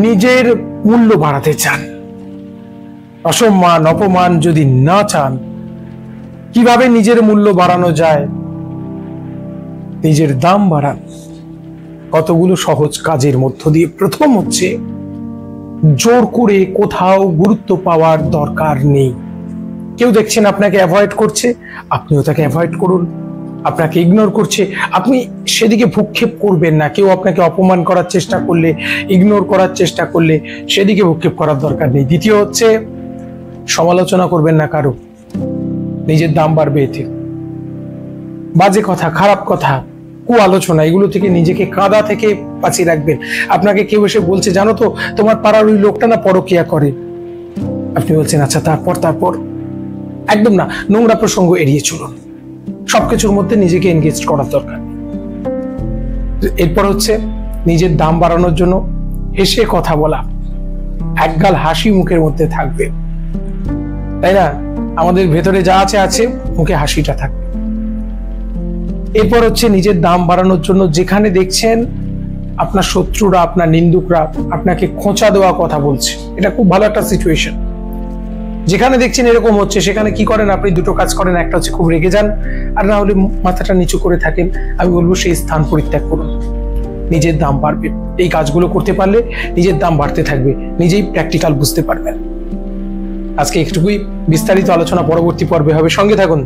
নিজের মূল্য বাড়াতে চান, অসম্মান অপমান যদি না চান, কিভাবে নিজের মূল্য বাড়ানো যায়, নিজের দাম বাড়ান কতগুলো সহজ কাজের মধ্য দিয়ে। প্রথম হচ্ছে, জোর করে কোথাও গুরুত্ব পাওয়ার দরকার নেই। কেউ দেখছেন আপনাকে অ্যাভয়েড করছে, আপনিও তাকে অ্যাভয়েড করুন। আপনাকে ইগনোর করছে, আপনি সেদিকে ভ্রুক্ষেপ করবেন না। কেউ আপনাকে অপমান করার চেষ্টা করলে, ইগনোর করার চেষ্টা করলে সেদিকে ভ্রুক্ষেপ করার দরকার নেই। দ্বিতীয় হচ্ছে, সমালোচনা করবেন না কারো, নিজের দাম বাড়বে এতে। বাজে কথা, খারাপ কথা, কুআলোচনা, এগুলো থেকে নিজেকে কাদা থেকে বাঁচিয়ে রাখবেন। আপনাকে কেউ এসে বলছে, জানো তো তোমার পাড়ার ওই লোকটা না পরকীয়া করে, আপনি বলছেন আচ্ছা তারপর, একদম না, নোংরা প্রসঙ্গ এড়িয়ে চলুন। সবকিছুর মধ্যে নিজেকে এনগেজ করার দরকার। এরপর হচ্ছে, নিজের দাম বাড়ানোর জন্য হেসে কথা বলা, একগাল হাসি মুখের মধ্যে থাকবে, তাই না? আমাদের ভেতরে যা আছে মুখে হাসিটা থাকবে। এরপর হচ্ছে, নিজের দাম বাড়ানোর জন্য যেখানে দেখছেন আপনার শত্রুরা, আপনার নিন্দুকরা আপনাকে খোঁচা দেওয়া কথা বলছে, এটা খুব ভালো একটা সিচুয়েশন। যেখানে দেখছেন এরকম হচ্ছে, সেখানে কি করেন আপনি? দুটো কাজ করেন। একটা হচ্ছে, খুব রেগে যান, আর না হলে মাথাটা নিচু করে থাকেন। আমি বলবো সেই স্থান পরিত্যাগ করুন, নিজের দাম বাড়বে। এই কাজগুলো করতে পারলে নিজের দাম বাড়তে থাকবে, নিজেই প্র্যাকটিক্যাল বুঝতে পারবেন। আজকে একটুকুই, বিস্তারিত আলোচনা পরবর্তী পর্বে হবে, সঙ্গে থাকুন।